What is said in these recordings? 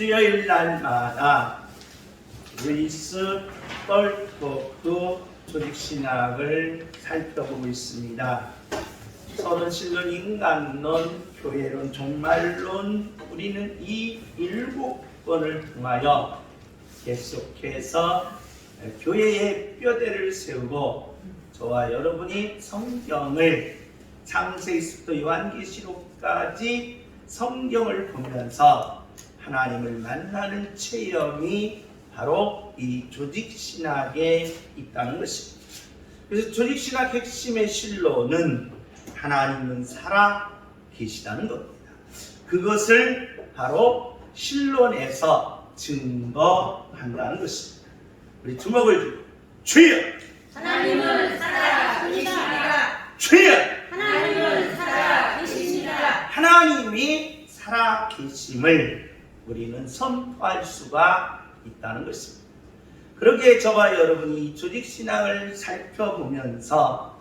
수요일 날마다 루이스 똘토크 조직신학을 살펴보고 있습니다. 서론신론, 인간론, 교회론, 종말론, 우리는 이 7권을 통하여 계속해서 교회의 뼈대를 세우고 저와 여러분이 성경을 창세기부터 요한계시록까지 성경을 보면서 하나님을 만나는 체험이 바로 이 조직신학에 있다는 것입니다. 그래서 조직신학 핵심의 실로는 하나님은 살아 계시다는 겁니다. 그것을 바로 실론에서 증거한다는 것입니다. 우리 주먹을 쥐고 주여! 하나님은 살아 계십니다. 주여! 하나님은 살아 계십니다. 하나님이 살아 계심을 우리는 선포할 수가 있다는 것입니다. 그렇게 저와 여러분이 이 조직신앙을 살펴보면서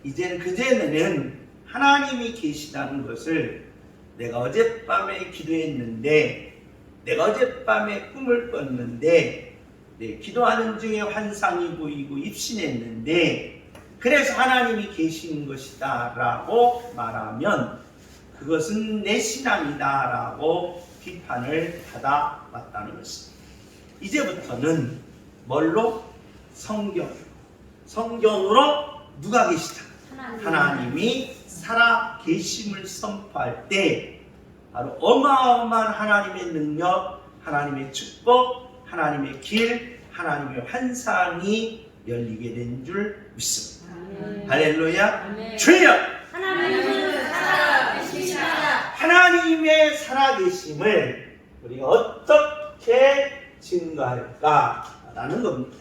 이제는 그전에는 하나님이 계시다는 것을 내가 어젯밤에 기도했는데, 내가 어젯밤에 꿈을 꿨는데, 기도하는 중에 환상이 보이고 입신했는데 그래서 하나님이 계신 것이다 라고 말하면 그것은 내 신앙이다 라고 비판을 받아왔다는 것입니다. 이제부터는 뭘로? 성경으로 누가 계시다? 하나님이 살아 계심을 선포할 때 바로 어마어마한 하나님의 능력, 하나님의 축복, 하나님의 길, 하나님의 환상이 열리게 된 줄 믿습니다. 아멘. 할렐루야. 주여! 하나님은 살아 계십니다. 하나님의 살아계심을 우리가 어떻게 증거할까라는 겁니다.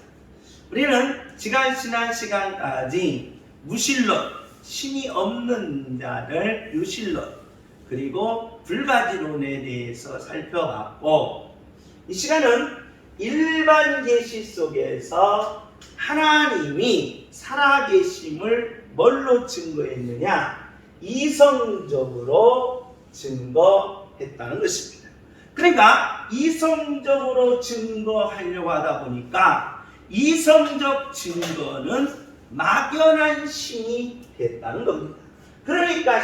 우리는 지난 시간까지 무신론, 신이 없는 자를 유신론, 그리고 불가지론에 대해서 살펴봤고, 이 시간은 일반 계시 속에서 하나님이 살아계심을 뭘로 증거했느냐? 이성적으로 증거했다는 것입니다. 그러니까 이성적으로 증거하려고 하다 보니까 이성적 증거는 막연한 신이 됐다는 겁니다. 그러니까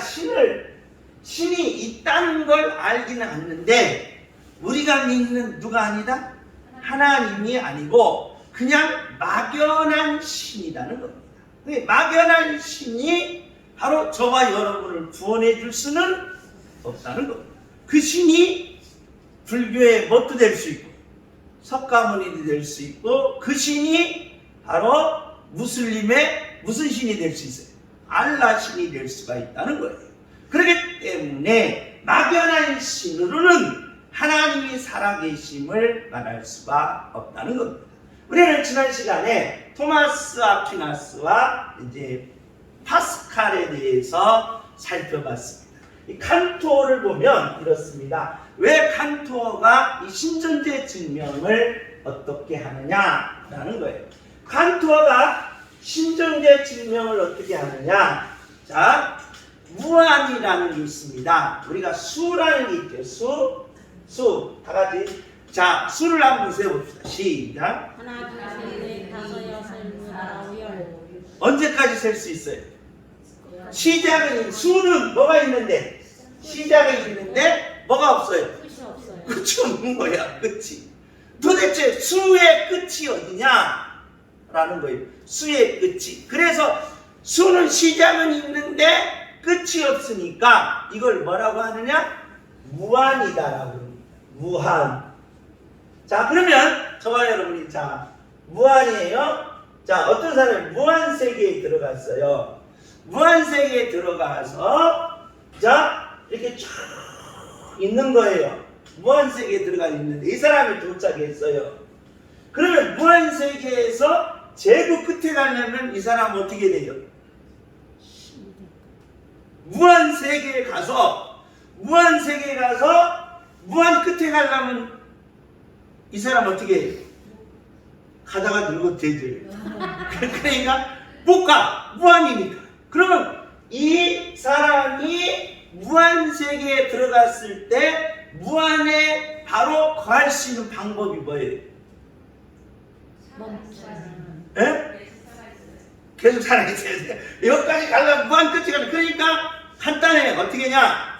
신이 있다는 걸 알기는 않는데 우리가 믿는 누가 아니다? 하나님이 아니고 그냥 막연한 신이라는 겁니다. 막연한 신이 바로 저와 여러분을 구원해 줄 수는 없다는 겁니다. 그 신이 불교의 뭣도 될 수 있고 석가모니도 될 수 있고 그 신이 바로 무슬림의 무슨 신이 될 수 있어요? 알라 신이 될 수가 있다는 거예요. 그렇기 때문에 막연한 신으로는 하나님이 살아계심을 말할 수가 없다는 겁니다. 우리는 지난 시간에 토마스 아퀴나스와 이제 파스칼에 대해서 살펴봤습니다. 이 칸토어를 보면 이렇습니다. 왜 칸토어가 이 신존재 증명을 어떻게 하느냐라는 거예요. 칸토어가 신존재 증명을 어떻게 하느냐? 자, 무한이라는 게 있습니다. 우리가 수라는 게 있죠. 수. 다 같이. 자, 수를 한번 세봅시다. 시작. 하나, 둘, 셋, 넷, 다섯, 여섯, 일곱, 여덟, 아홉, 열. 언제까지 셀 수 있어요? 시작은, 수는 뭐가 있는데? 시작이 있는데 뭐가 없어요? 끝이 없어요. 끝이 없는 거야. 끝이. 도대체 수의 끝이 어디냐? 라는 거예요. 수의 끝이. 그래서 수는 시작은 있는데 끝이 없으니까 이걸 뭐라고 하느냐? 무한이다라고 합니다. 무한. 자, 그러면 저와 여러분이 무한이에요. 자, 어떤 사람이 무한 세계에 들어갔어요. 무한 세계에 들어가서 이렇게 쫙 있는 거예요. 무한 세계에 들어가 있는데 이 사람이 도착했어요. 그러면 무한 세계에서 제일 끝에 가려면 이 사람은 어떻게 돼요? 무한 세계에 가서 무한 끝에 가려면 이 사람 어떻게 해요? 가다가 늙어 되죠. 그러니까 못 가. 무한이니까. 그러면 이 사람이 무한 세계에 들어갔을 때 무한의 바로 거할 수 있는 방법이 뭐예요? 멈추는. 예? 계속 살아있어야 돼. 여기까지 가려면 무한 끝이 가는. 그러니까 간단해. 어떻게 냐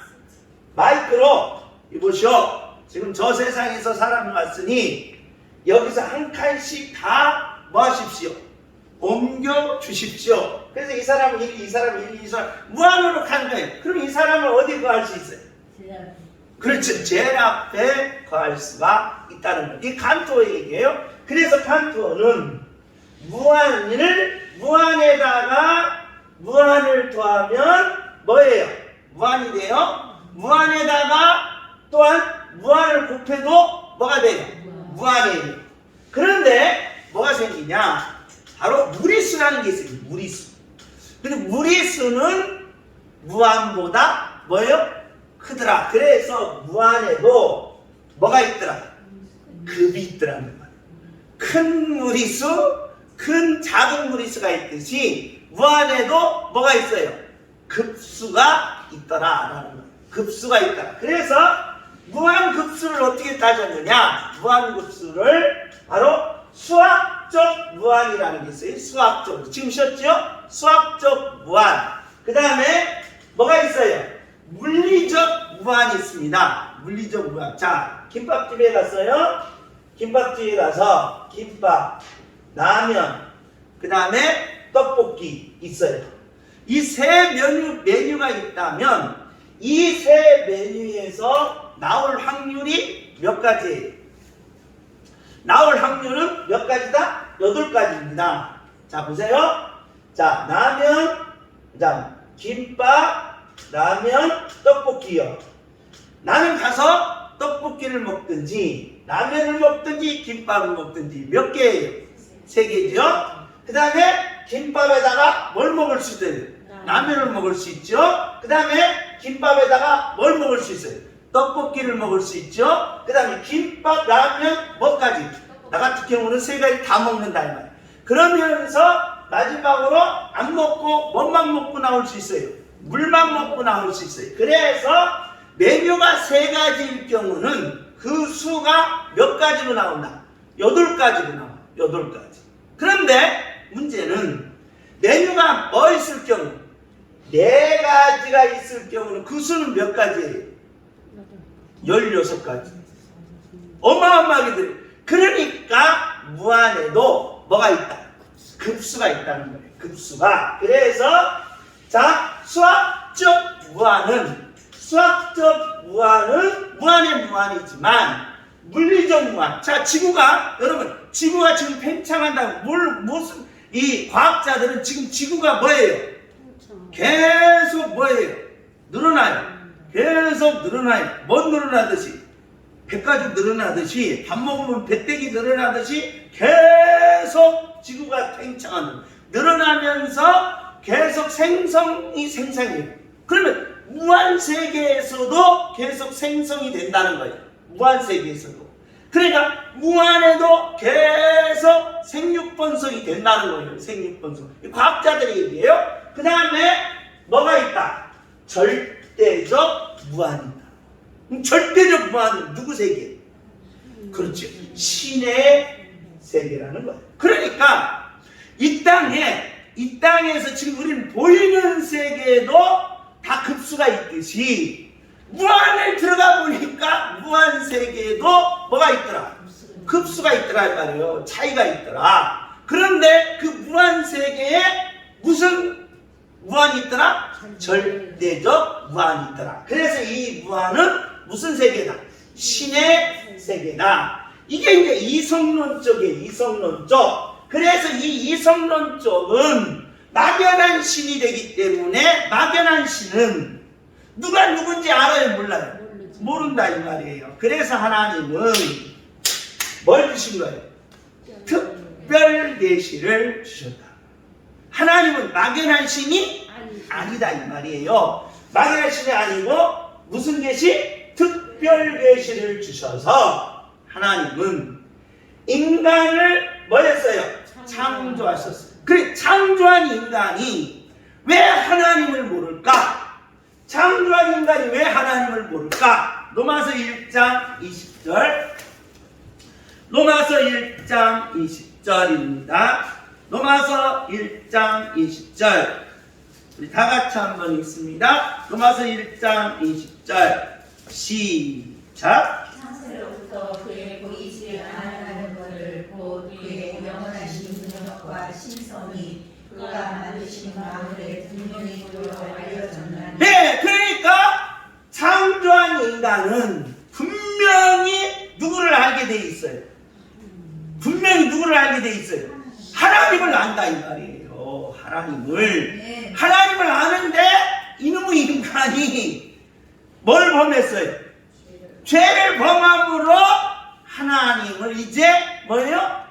마이크로 이보시오. 지금 저 세상에서 사람이 왔으니 여기서 한 칸씩 다 뭐 하십시오? 옮겨 주십시오. 그래서 이 사람 1, 이 사람 1, 이 사람 무한으로 가는 거예요. 그럼 이 사람을 어디 거할 수 있어요? 그렇죠. 제일 앞에 거할 수가 있다는 거예요. 이 칸토의 얘기예요. 그래서 칸토는 무한에다가 무한을 더하면 뭐예요? 무한이 돼요. 무한에다가 또한 무한을 곱해도 뭐가 돼요? 무한이에요. 그런데 뭐가 생기냐? 바로 무리수라는 게 있어요. 무리수. 근데 무리수는 무한보다 뭐예요? 크더라. 그래서 무한에도 뭐가 있더라? 급이 있더라는 거예요. 큰 무리수, 큰 작은 무리수가 있듯이 무한에도 뭐가 있어요? 급수가 있더라라는 거예요. 급수가 있더라. 그래서 무한급수를 어떻게 따졌느냐? 무한급수를 바로 수학적 무한이라는 게 있어요. 수학적으로. 지금 쉬었죠? 수학적 무한. 그 다음에 뭐가 있어요? 물리적 무한이 있습니다. 물리적 무한. 자, 김밥집에 갔어요. 김밥집에 가서 김밥, 라면, 그 다음에 떡볶이 있어요. 이 세 메뉴가 있다면 이 세 메뉴에서 나올 확률이 몇 가지예요? 나올 확률은 몇 가지다? 8가지입니다. 자, 보세요. 자, 라면, 그 다음 김밥, 라면, 떡볶이요. 나는 가서 떡볶이를 먹든지 라면을 먹든지 김밥을 먹든지 몇 개예요? 3개죠. 그 다음에 김밥에다가 뭘 먹을 수 있어요? 라면을 먹을 수 있죠. 그 다음에 김밥에다가 뭘 먹을 수 있어요? 떡볶이를 먹을 수 있죠. 그 다음에 김밥, 라면, 뭐까지? 나 같은 경우는 3가지 다 먹는다 이 말이에요. 그러면서 마지막으로 안 먹고 뭐만 먹고 나올 수 있어요? 물만 먹고 나올 수 있어요. 그래서 메뉴가 3가지일 경우는 그 수가 몇 가지로 나온다? 8가지로 나와요. 8가지. 그런데 문제는 메뉴가 뭐 있을 경우? 4가지가 있을 경우는 그 수는 몇 가지예요? 16가지. 어마어마하게 들어요. 그러니까 무한에도 뭐가 있다? 급수가 있다는 거예요. 급수가. 그래서 자, 수학적 무한은 무한의 무한이지만 물리적 무한. 자, 지구가 여러분 지구가 지금 팽창한다고 무슨 이 과학자들은 지금 지구가 뭐예요? 계속 뭐예요? 늘어나요. 계속 늘어나요. 뭐 늘어나듯이? 배가죽 늘어나듯이, 밥 먹으면 배때기 늘어나듯이 계속 지구가 팽창하는, 늘어나면서 계속 생성해요. 그러면 무한세계에서도 계속 생성이 된다는 거예요. 무한세계에서도. 그러니까 무한에도 계속 생육번성이 된다는 거예요. 생육번성. 과학자들의 얘기예요. 그 다음에 뭐가 있다? 절대적 무한이다. 절대적 무한은 누구 세계? 그렇죠. 신의 세계라는 거예요. 그러니까 이 땅에서 지금 우리는 보이는 세계에도 다 급수가 있듯이 무한을 들어가 보니까 무한 세계에도 뭐가 있더라? 급수가 있더라 이 말이에요. 차이가 있더라. 그런데 그 무한 세계에 무슨 무한이 있더라? 절대적 무한이 있더라. 그래서 이 무한은 무슨 세계다? 신의 세계다. 이게 이제 이성론 쪽이에요. 이성론 쪽. 그래서 이 이성론 쪽은 막연한 신이 되기 때문에 막연한 신은 누가 누군지 알아요? 몰라요? 모른다 이 말이에요. 그래서 하나님은 뭘 주신 거예요? 특별 계시를 주셨다. 하나님은 막연한 신이 아니다 이 말이에요. 막연한 신이 아니고 무슨 계시? 특별 계시를 주셔서 하나님은 인간을 뭐 했어요? 창조하셨어요. 그래, 창조한 인간이 왜 하나님을 모를까? 창조한 인간이 왜 하나님을 모를까? 로마서 1장 20절 로마서 1장 20절입니다. 로마서 1장 20절. 우리 다 같이 한번 읽습니다. 로마서 1장 20절. 시작. 창세로부터 그의 보이지 아니하는 것을 곧 그의 영원하신 능력과 신성이 그가 만드신 마음에 분명히 보여 알려졌나니. 네, 그러니까 창조한 인간은 분명히 누구를 알게 돼 있어요. 분명히 누구를 알게 돼 있어요. 하나님을 안다 이 말이에요. 하나님을. 하나님을 아는데 이놈의 인간이 뭘 범했어요? 죄를 범함으로 하나님을 이제 뭐예요?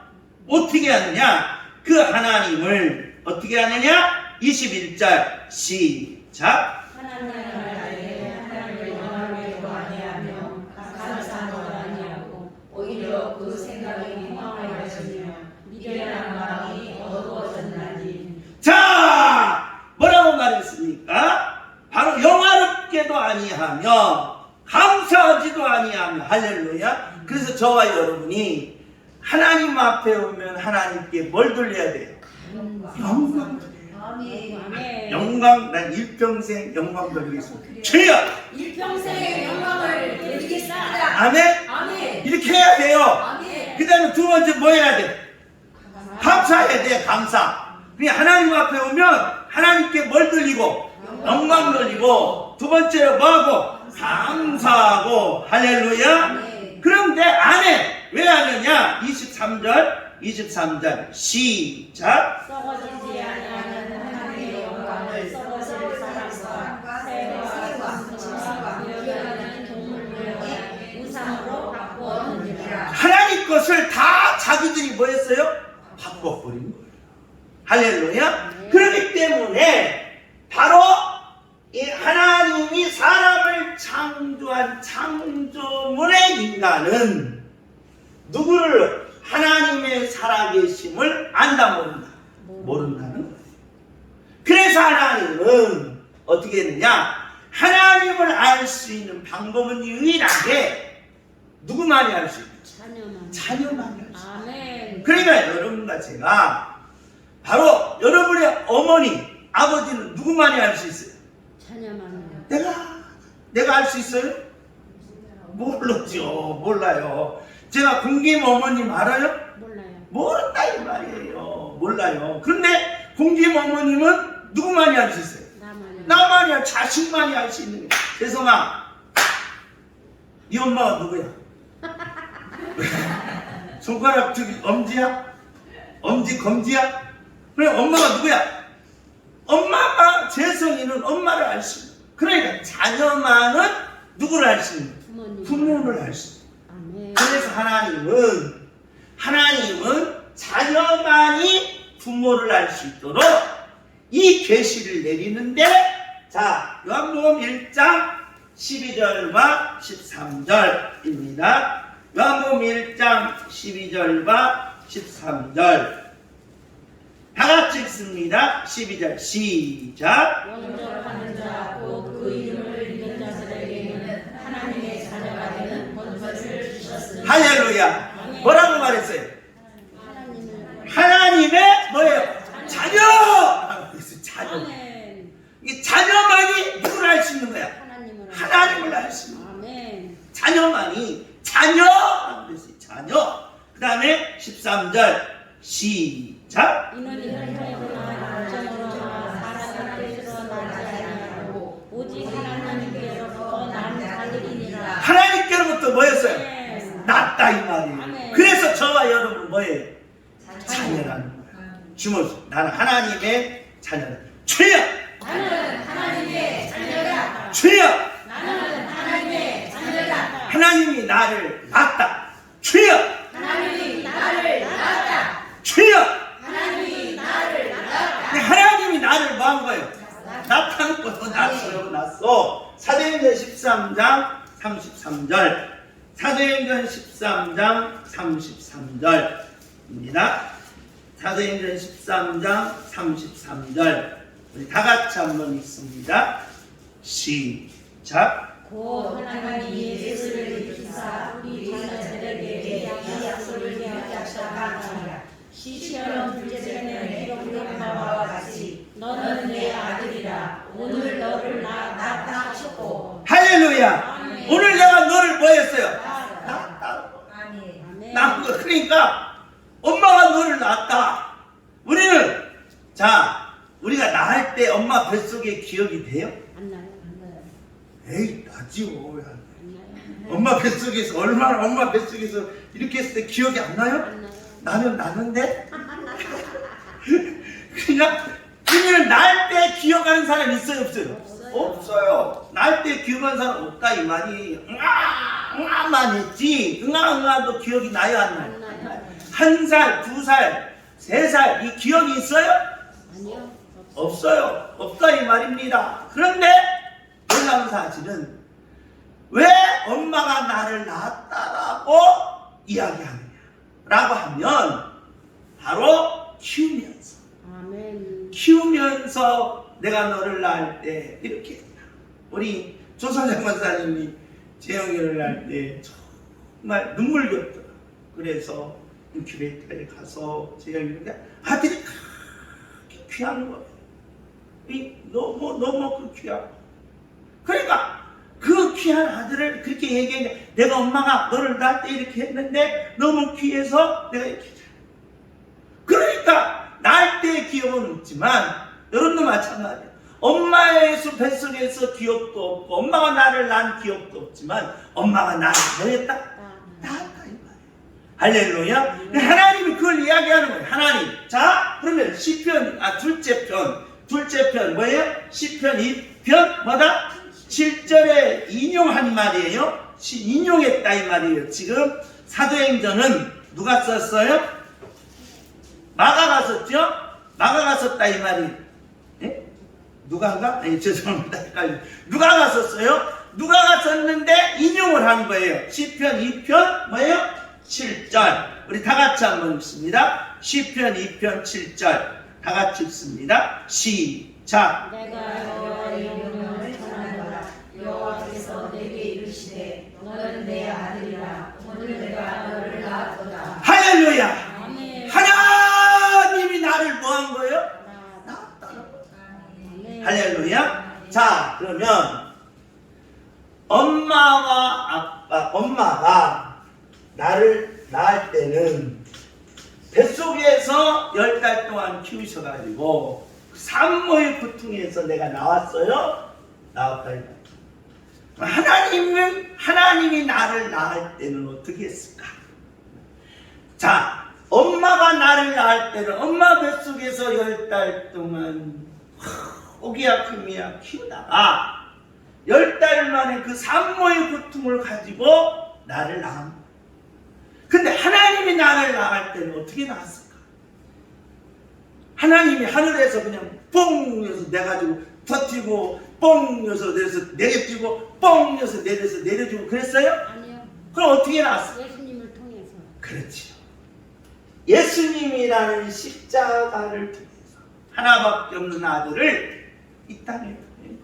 어떻게 하느냐? 그 하나님을 어떻게 하느냐? 21절 시작. 하나님을 영화롭게도 아니하며 감사하지도 아니하고 오히려 그 생각이 행하여지며 미련한 마음이 어두워졌나니. 자, 뭐라고 말했습니까? 바로 영화롭게도 아니하며 감사하지도 아니하며. 할렐루야. 그래서 저와 여러분이 하나님 앞에 오면 하나님께 뭘 돌려야 돼요? 영광 돌려요. 아멘. 영광. 난 일평생 영광 돌리겠습니다. 주여. 일평생의 영광을 드리겠습니다. 아멘. 아멘. 이렇게 해야 돼요. 아멘. 그 다음에 두 번째 뭐 해야 돼? 감사해야 돼. 감사. 그냥 하나님 앞에 오면 하나님께 뭘 돌리고? 영광 돌리고. 두 번째로 뭐하고? 감사하고. 할렐루야. 아멘. 그런데 안 해. 왜 안 하냐? 23절 시작. 썩어지지 아니하는 하나님의 영광을 썩어질 사람과 새와 짐승과 미어가는 동물들의 우상으로 바꾸었느니라. 하나님 것을 다 자기들이 뭐 했어요? 바꿔버린 거예요. 할렐루야. 그렇기 때문에 바로 이 하나님이 사람을 창조한 창조물의 인간은 누구를? 하나님의 살아계심을 안다 모른다? 모른다는 거예요. 그래서 하나님은 어떻게 했느냐? 하나님을 알 수 있는 방법은 유일하게 누구만이 알 수 있다? 자녀만이 알 수 있다. 아멘. 그러니까 여러분과 제가 바로 여러분의 어머니, 아버지는 누구만이 알 수 있어요? 자녀만. 내가 알 수 있어요? 모르죠. 몰라요. 제가 공김 어머님 알아요? 몰라요. 모른다 이 말이에요. 몰라요. 그런데 공김 어머님은 누구만이 알 수 있어요? 나만이. 나만이 자식만이 알 수 있는 거예요. 세성아, 네 엄마가 누구야? 손가락 저기 엄지야? 엄지 검지야? 그래 엄마가 누구야? 엄마가 재성이는 엄마를 알 수 있는. 그러니까 자녀만은 누구를 알 수 있는? 부모님. 부모를 알 수 있는. 아멘. 그래서 하나님은 자녀만이 부모를 알 수 있도록 이 계시를 내리는데, 자, 요한복음 1장 12절과 13절입니다. 요한복음 1장 12절과 13절 다 같이 읽습니다. 12절 시작. 영접하는 자 곧 그 이름을 믿는 자들에게는 하나님의 자녀가 되는 권세를 주셨으니. 할렐루야. 뭐라고 말했어요? 하나님을. 하나님의 뭐예요? 자녀! 자녀. 아멘. 이 자녀만이 누구를 알 수 있는 거야? 하나님을 알 수 있는 거야. 아멘. 자녀만이 자녀라고 그랬어요. 자녀. 그 다음에 13절 시작. 이는 인간이나 영적으로나 사람의 뜻으로 나지 아니하고 오직 하나님께로부터 난 자들이니라. 하나님께로부터 뭐였어요? 아멘. 낫다 이 말이에요. 아멘. 그래서 저와 여러분 뭐예요? 자녀라는 거예요. 주먹. 나는 하나님의 자녀다. 주여! 나는 하나님의 자녀다. 주여! 나는 하나님의 자녀다. 하나님이 나를 낳았다. 주여! 하나님이 나를 낳았다. 주여! 하나님이 나를 낳았다. 근데 하나님이 나를 뭐 한 거예요? 낳다는 것도 낳았어요. 낳았어. 사도행전 13장 33절. 사도행전 13장 33절입니다. 사도행전 13장 33절. 우리 다 같이 한번 읽습니다. 시작. 곧 하나님이 예수를 주사 우리 자녀들에게 이 약속을 기억하시라. 시편 둘째 편에 기록된 바와 같이 너는 내 아들이라 오늘 너를 낳았다 하셨고. 할렐루야. 아멘. 오늘 내가 너를 뭐 했어요? 낳았다. 낳았다. 아멘. 아멘. 낳은 거. 그러니까 엄마가 너를 낳았다. 우리는 우리가 낳을 때 엄마 뱃속에 기억이 돼요? 안 나요. 안 나요. 에이 나지요. 안 나요. 엄마 뱃속에서 얼마나 엄마 뱃속에서 이렇게 했을 때 기억이 안 나요? 안 나요. 나는 나는데 그냥 낳을 때 기억하는 사람 있어요 없어요? 없어요. 없어요. 낳을 때 기억하는 사람 없다 이 말이. 응아만 했지. 응아도 기억이 나요 안 나요? 안 나요. 1살, 2살, 3살 이 기억이 있어요? 아니요. 없어요. 없다 이 말입니다. 그런데 놀라운 사실은 왜 엄마가 나를 낳았다라고 이야기하느냐라고 하면 바로 키우면서 내가 너를 낳을 때 이렇게 했다. 우리 조선영 권사님이 재영이를 낳을 때 정말 눈물겹더라. 그래서 인큐베이터에 가서 재영이를 아들이 그렇게 귀한 거예요. 너무 그 귀하고. 그러니까 그 귀한 아들을 그렇게 얘기했는데 내가 엄마가 너를 낳을 때 이렇게 했는데 너무 귀해서 내가 이렇게 했잖아. 그러니까 낳을 때의 기억은 없지만 여러분도 마찬가지예요. 엄마의 뱃속에서 기억도 없고 엄마가 나를 낳은 기억도 없지만 엄마가 나를 뭐 했다? 낳았다 이 말이에요. 할렐루야. 하나님이 그걸 이야기하는 거예요. 하나님. 자 그러면 시편 둘째 편 뭐예요? 시편 2편 뭐다? 7절에 인용한 말이에요. 인용했다 이 말이에요. 지금 사도행전은 누가 썼어요? 마가가 썼죠? 마가가 썼다 이 말이에요. 예? 누가인가? 아니 죄송합니다. 헷갈려. 누가가 썼어요? 누가가 썼는데 인용을 한 거예요. 시편 2편 뭐예요? 7절. 우리 다 같이 한번 읽습니다. 시편 2편 7절. 다 같이 읽습니다. 시작. 내가 여호와의 명령을 전하노라. 여호와께서 내게 이르시되 너는 내 아들이라 오늘 내가 너를 낳았도다. 할렐루야. 아멘. 하나님이 나를 뭐 한 거예요? 낳았다는 거예요. 아멘. 할렐루야. 자 그러면 엄마가 나를 낳을 때는 뱃속에서 10달 동안 키우셔가지고 산모의 고통에서 내가 나왔어요. 나왔다. 하나님이 나를 낳을 때는 어떻게 했을까? 자, 엄마가 나를 낳을 때는 엄마 뱃속에서 10달 동안 오기야 금이야 키우다가 10달 만에 그 산모의 고통을 가지고 나를 낳은 거예요. 근데 하나님이 나를 낳을 때는 어떻게 낳았을까? 하나님이 하늘에서 그냥 뽕 여서 내가지고 터뜨리고 뽕 여서 내려서 내려뛰고 뽕 여서 내려서 내려주고 그랬어요? 아니요. 그럼 어떻게 낳았어요? 예수님을 통해서. 그렇지요. 예수님이라는 십자가를 통해서 하나밖에 없는 아들을 이 땅에 보내고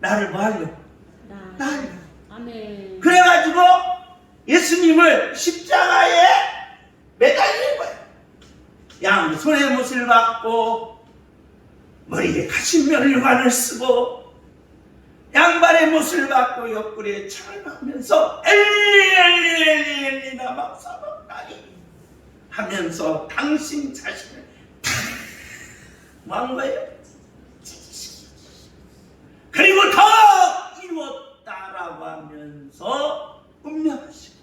나를 뭐 하려고? 나를. 아멘. 그래가지고 예수님을 십자가에 매달린 거예요. 양 손에 못을 받고 머리에 가신 면류관을 쓰고 양발에 못을 받고 옆구리에 창을 박으면서 엘리 나마 사박다니 하면서 당신 자신을 뭐 한 거예요? 그리고 더 이루었다라고 하면서 운명하시고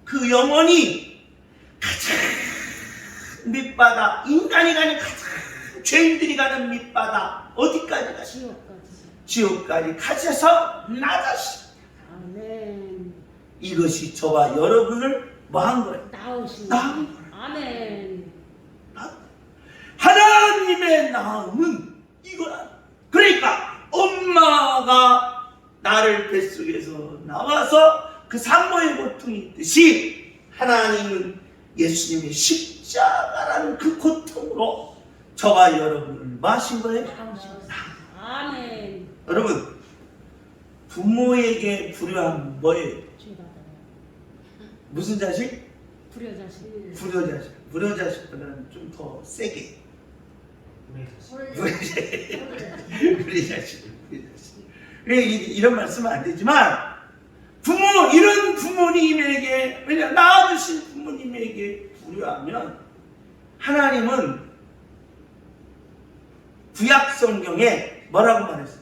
그 영혼이 가장 밑바닥 인간이 가는 가장 죄인들이 가는 밑바닥 어디까지 가시오? 지옥까지 가셔서 낮아시오. 아멘. 이것이 저와 여러분을 뭐 한 거예요? 나으신 낳은 거예요. 아멘. 하나님의 낳음은 이거라. 그러니까 엄마가 나를 뱃속에서 나와서 그 산모의 고통이 있듯이 하나님은 예수님의 십자가라는 그 고통으로 저와 여러분을 뭐 하신 거예요? 아멘. 여러분 부모에게 불효하면 뭐예요? 죄받아요. 무슨 자식? 불효자식. 불효자식. 불효자식보다는 좀 더 세게. 불효자식. 불효자식. 이런 말씀은 안 되지만 이런 부모님에게 왜냐 낳아주신 부모님에게 불효하면 하나님은 구약 성경에 뭐라고 말했어요?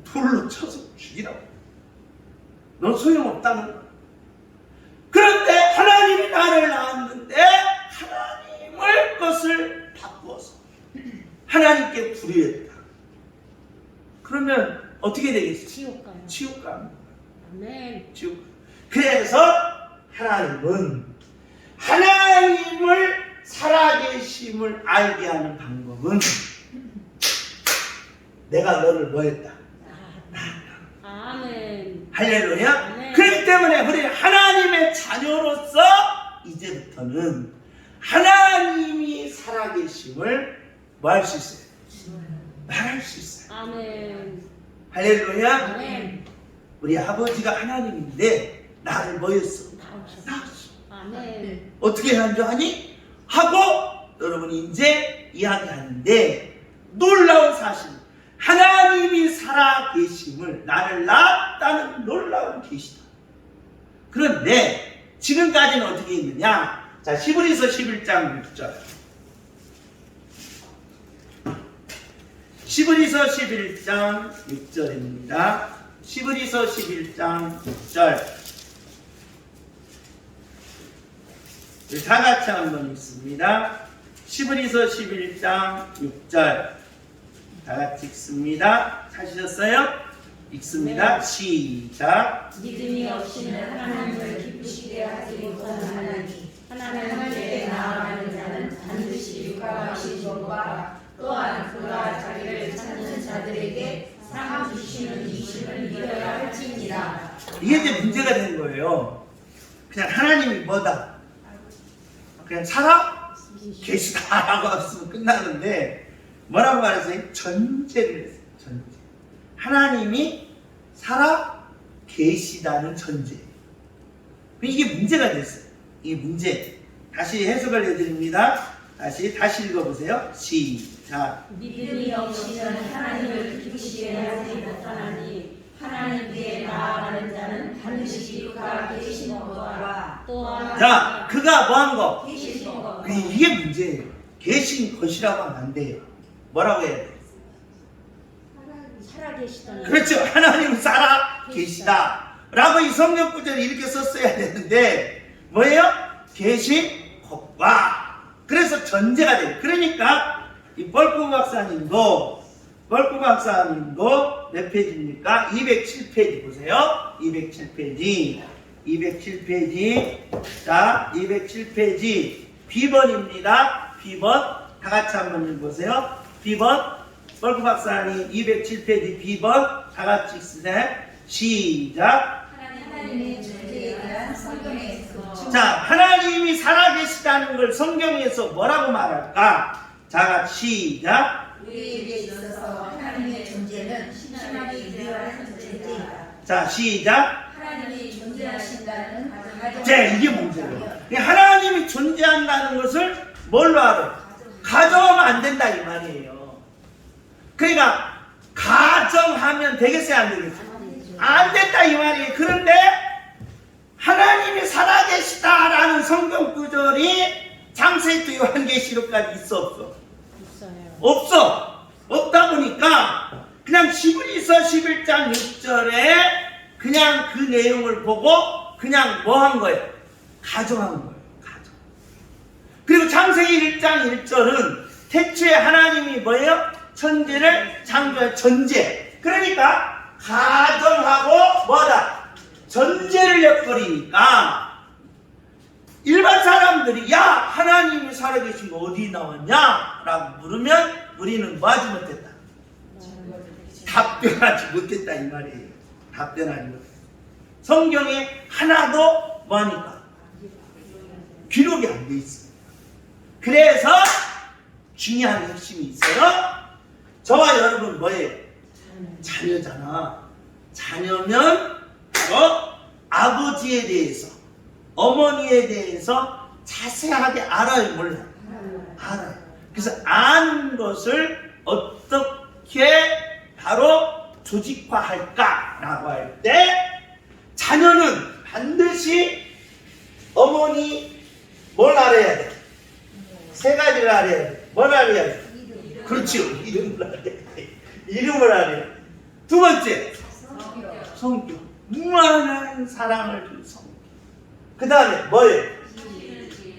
돌로 쳐서 죽이라고. 넌 소용없다는 거야. 그런데 하나님이 나를 낳았는데 하나님을 것을 바꾸어서 하나님께 불의했다. 그러면 어떻게 되겠어요? 지옥 가요. 지옥 가는 거야. 아멘. 지옥. 그래서 하나님은 하나님을 살아계심을 알게 하는 방법은 내가 너를 뭐 했다? 아멘. 할렐루야. 아멘. 그렇기 때문에 우리 하나님의 자녀로서 이제부터는 하나님이 살아계심을 뭐 할 수 있어요? 말할 수 있어요. 아멘. 할렐루야. 아멘. 우리 아버지가 하나님인데 나를 뭐 했어? 낳았어. 아멘. 어떻게 한 줄 아니? 하고 여러분이 이제 이야기하는데 놀라운 사실, 하나님이 살아계심을 나를 낳았다는 놀라운 계시다. 그런데 지금까지는 어떻게 했느냐? 자, 히브리서 11장 6절. 히브리서 11장 6절입니다. 히브리서 11장 6절. 우리 다 같이 한번 읽습니다. 히브리서 11장 6절. 다 같이 읽습니다. 찾으셨어요? 읽습니다. 네. 시작. 믿음이 없이는 하나님을 기쁘시게 하지 못하나니 하나님께 나아가는 자는 반드시 육각하신 것과 또한 그가 자기를 찾는 자들에게 상 주시는 이심을 믿어야 할지니라. 이게 이제 문제가 된 거예요. 그냥 하나님이 뭐다? 그냥 살아? 계시다라고 했으면 끝나는데 뭐라고 말했어요? 전제를 했어요. 전제. 하나님이 살아 계시다는 전제. 이게 문제가 됐어요. 이 문제. 다시 해석을 해드립니다. 다시 읽어보세요. 시작. 믿음이 없이는 하나님을 기쁘시게 하지 못하나니 하나님께 나아가는 자는 반드시 그가 계신 것과 또한 자, 그가 뭐 한 거? 계신 것과 이게 문제예요. 계신 것이라고 하면 안 돼요. 뭐라고 해야 돼? 살아계시다는. 그렇죠. 하나님 살아 계시다. 라고 이 성경 구절을 이렇게 썼어야 되는데 뭐예요? 계신 것과. 그래서 전제가 돼요. 그러니까 이 벌꾸 박사님도 몇 페이지입니까? 207페이지 보세요. 207페이지. 자, 207페이지 B번입니다. B번. 다 같이 한번 읽어보세요. B번. 벌크 박사님 207페이지 B번. 다 같이 읽으세요. 시작. 하나님의 존재에 대한 성경에서 자, 하나님이 살아계시다는 걸 성경에서 뭐라고 말할까? 자, 시작. 우리에게 있어서 하나님의 존재는 신학이 되어야 존재이다. 자, 시작. 하나님이 존재하신다는 가정. 자, 이게 문제예요. 하나님이 존재한다는 것을 뭘로 알아? 가정하면 안 된다 이 말이에요. 그러니까 가정하면 되겠어요, 안 되겠어요? 안 된다 이 말이에요. 그런데 하나님이 살아계시다라는 성경 구절이 창세기 요한계시록까지 있어 없어? 있어요. 없어. 없다 보니까 그냥 히브리서 11장 6절에 그냥 그 내용을 보고 그냥 뭐 한 거예요? 가정한 거예요. 가정. 그리고 창세기 1장 1절은 태초에 하나님이 뭐예요? 천지를 창조한 전제. 그러니까 가정하고 뭐다? 전제를 엿버리니까 일반 사람들이 야 하나님이 살아계신 거 어디 나왔냐? 라고 물으면 우리는 뭐 하지 못했다? 답변하지 못했다 이 말이에요. 답변하지 못했다. 성경에 하나도 뭐하니까? 기록이 안 돼 있습니다. 그래서 중요한 핵심이 있어요. 저와 여러분 뭐예요? 자녀잖아. 자녀면 아버지에 대해서, 어머니에 대해서 자세하게 알아요, 몰라요? 알아요. 그래서 아는 것을 어떻게 바로 조직화할까라고 할 때, 자녀는 반드시 어머니 뭘 알아야 돼? 세 가지를 알아야 돼. 뭘 알아야 돼? 그렇지요. 이름을 알아야 돼. 이름을 알아야 돼. 두 번째, 성격. 무한한 사랑을 준 성격. 그 다음에 뭐예요?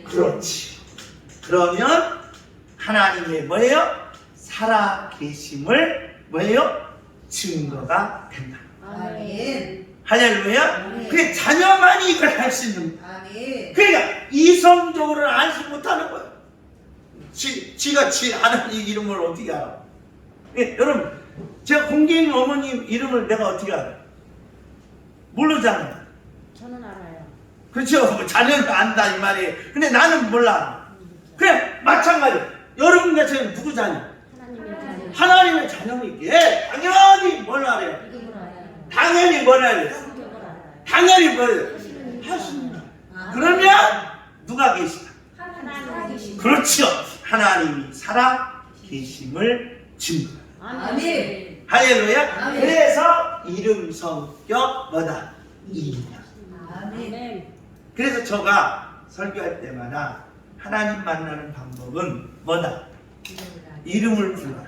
그렇지. 그러면 하나님의 뭐예요? 살아계심을 뭐예요? 증거가 된다. 아멘. 할렐루야. 아멘. 그게 자녀만이 이걸 할 수 있는 거야. 아멘. 그러니까 이성적으로는 알지 못하는 거예요. 지가 지 아는 이 이름을 어떻게 알아? 예, 여러분, 제가 공개인 어머님 이름을 내가 어떻게 알아요? 모르잖아요. 저는 알아요. 그렇죠? 자녀는 안다 이 말이에요. 근데 나는 몰라. 그래, 마찬가지. 여러분과 저는 누구 자녀? 하나님의 자녀. 하나님의 자녀이기에 당연히 뭘 알아요? 이름을 알아요. 당연히 뭘 알아요? 성격을 알아요. 당연히 뭘 알아요? 하십니다. 그러면 누가 계시다? 하나님. 그렇죠. 하나님이 살아 계심을 증거합니다. 아멘. 할렐루야. 아멘. 그래서 이름 성격 뭐다? 이름이야. 아멘. 아멘. 그래서 제가 설교할 때마다 하나님 만나는 방법은 뭐다? 이름을 불러라.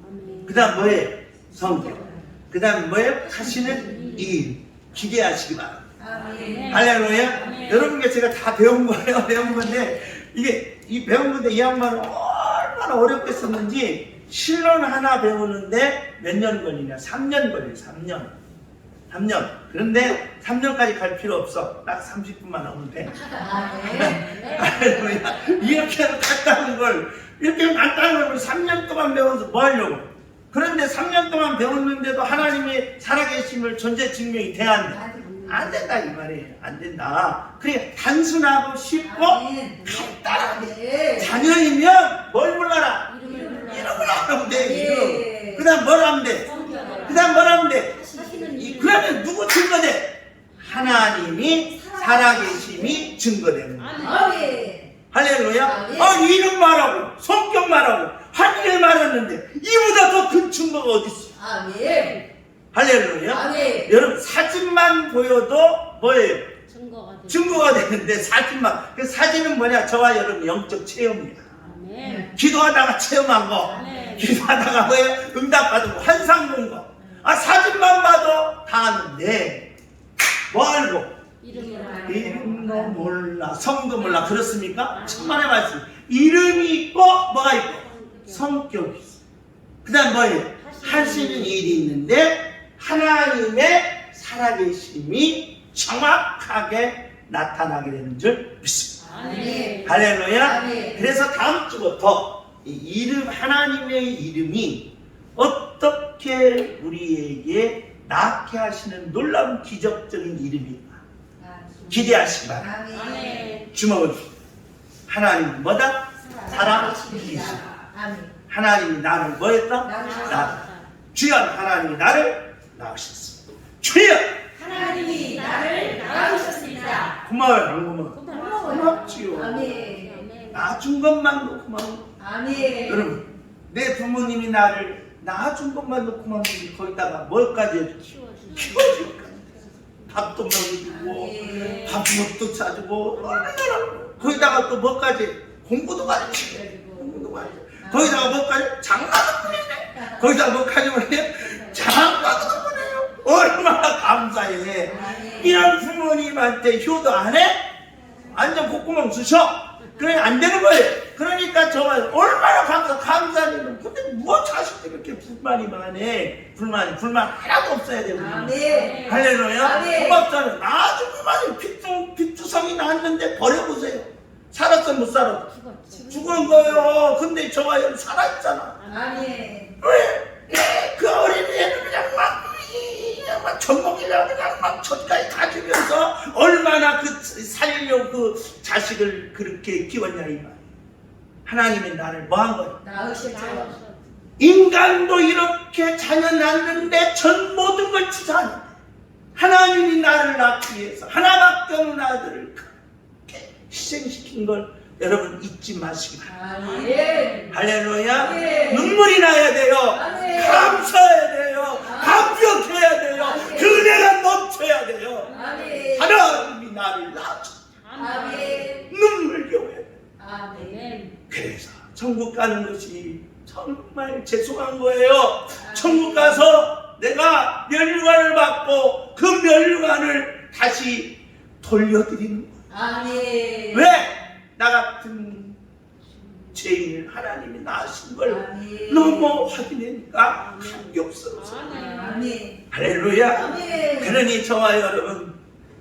아멘. 그 다음 뭐예요? 성격. 그 다음 뭐예요? 하시는 일. 기대하시기 바랍니다. 아멘. 할렐루야. 아멘. 여러분께 제가 다 배운 거예요. 배운 건데 이게 이 배운 건데 이 양반은 얼마나 어렵게 썼는지 실론 하나 배우는데 몇 년 걸리냐? 3년 걸려요. 3년. 그런데 3년까지 갈 필요 없어. 딱 30분만 하면 돼. 아멘. 할렐루야. 이렇게 간단한 걸 이렇게 간단한 걸 3년 동안 배워서 뭐 하려고? 그런데 3년 동안 배웠는데도 하나님의 살아계심을 존재 증명이 돼야 안 돼. 안 된다 이 말이에요. 안 된다. 그래 단순하고 쉽고 아멘. 간단하게 자녀이면 뭘 불러라? 이름을 불러요. 이름을 하면 돼. 예. 이름. 그 다음 뭘 하면 돼? 성격을 그 다음 뭘 하면 돼? 하시는 일. 그러면 누구 증거돼? 하나님이 살아계심이 증거되는 거야. 아멘. 아멘. 할렐루야. 아멘. 이름 말하고 성격 말하고 하늘을 말하는데 이보다 더 큰 증거가 어디 있어? 아멘. 할렐루야. 아멘. 여러분 사진만 보여도 뭐예요? 증거가 되. 증거가 되는데 사진만. 그 사진은 뭐냐? 저와 여러분 영적 체험이야. 아멘. 기도하다가 체험한 거. 아멘. 기도하다가 뭐예요? 응답받은 거. 환상 본 거. 사진만 봐도 다 아는데 뭐 알고? 이름을 알아요. 이름도 몰라, 성도 몰라. 그렇습니까? 천만의 말씀. 이름이 있고 뭐가 있고 성격이 있어. 그 다음 뭐예요? 하시는 일이 있는데 하나님의 살아계심이 정확하게 나타나게 되는 줄 믿습니다. 아멘. 할렐루야. 아멘. 그래서 다음 주부터 이 이름, 하나님의 이름이 어떻게 우리에게 낳게 하시는 놀라운 기적적인 이름인가 기대하시기 바랍니다. 아멘. 아멘. 주먹을 줍니다. 하나님 뭐다? 살아계시다. 아멘. 하나님이 나를 뭐 했다? 낳으셨다. 나. 주연 하나님이 나를 낳으셨습니다. 주여! 하나님이 나를 낳으셨습니다. 고마워요. 안 고마워요? 고맙지요. 아멘. 낳아준 것만도 고마워. 아멘. 여러분, 내 부모님이 나를 낳아준 것만도 고마운데 거기다가 뭘까지 해줘? 키워줄까? 밥도 먹여주고 아멘. 밥도 사주고 거기다가 또 뭐까지? 공부도 가르치고 공부도 가르치고 거기다가 뭐까지? 장가도 보내네. 거기다가 뭐까지 보내요? 장가도 보내요. 얼마나 감사해. 아멘. 이런 부모님한테 효도 안 해? 완전 콧구멍 쑤셔. 그래 안 되는 거예요. 그러니까 정말 얼마나 감사해요. 근데 뭐 자식들 이렇게 불만이 많네. 불만 하나도 없어야 되고. 아멘. 할렐루야. 아멘. 고맙잖아요. 나중에 많이 피투성이 나왔는데 버려보세요. 살았어 못 살았어? 죽은 거예요. 근데 저와 여기 살아있잖아. 아멘. 왜? 그 어린이는 그냥 막 전복이랑 그냥 막 젖까지 다 주면서 얼마나 그 살려고 그 자식을 그렇게 키웠냐 이 말. 하나님이 나를 뭐 한 거야? 낳으셨죠. 인간도 이렇게 자녀 낳는데 전 모든 걸 투자하는데 하나님이 나를 낳기 위해서 하나밖에 없는 아들을 그렇게 희생시킨 걸 여러분 잊지 마시기 바랍니다. 아멘. 할렐루야. 네. 눈물이 나야 돼요. 아멘. 감사해야 돼요. 감격해야 돼요. 아멘. 그 은혜가 넘쳐야 돼요. 아멘. 하나님이 나를 낳았어. 아멘. 눈물겨워야 돼요. 아멘. 그래서 천국 가는 것이 정말 죄송한 거예요. 천국 가서 내가 면류관을 받고 그 면류관을 다시 돌려드리는 거예요. 아멘. 왜? 나 같은 죄인을 하나님이 낳으신 걸 아멘. 너무 확인하니까 감격스러워서. 아멘. 할렐루야. 아멘. 그러니 저와 여러분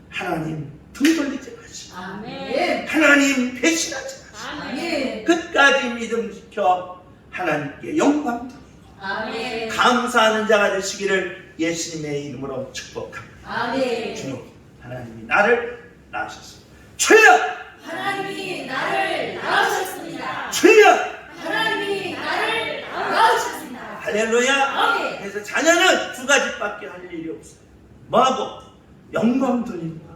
하나님 등 돌리지 마시고 아멘. 하나님 배신하지 마시고 아멘. 끝까지 믿음 지켜 하나님께 영광 드리고 아멘. 감사하는 자가 되시기를 예수님의 이름으로 축복합니다. 아멘. 주님 하나님이 나를 낳으셨습니다. 주여 하나님이 나를 낳으셨습니다. 주여 하나님이 나를 낳으셨습니다. 할렐루야. 아멘. 그래서 자녀는 두 가지밖에 할 일이 없어요. 뭐하고? 영광 돌리는 거.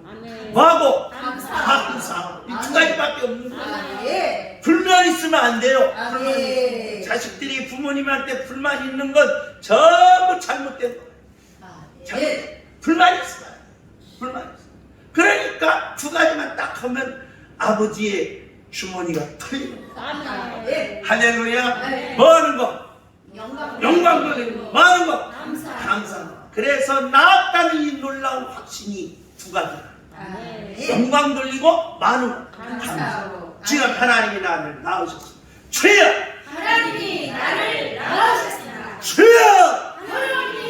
뭐하고? 감사. 이 두 가지밖에 없는 거예요. 아멘. 불만 있으면 안 돼요. 아멘. 자식들이 부모님한테 불만 있는 건 전부 잘못된 거예요. 아멘. 불만 있으면 안 돼요. 불만 있으면. 그러니까 두 가지만 딱 하면 아버지의 주머니가 털리는 거예요. 아멘. 할렐루야. 네. 뭐 하는 거? 영광 영광 돌리는 거. 뭐 하는 거? 감사. 감사하는 거. 그래서 나았다는 이 놀라운 확신이 두 가지다. 아멘. 영광 돌리고 많은 거. 감사하고. 지금 하나님이 나를 낳으셨습니다. 주여! 하나님이 나를 낳으셨습니다. 주여! 하나님이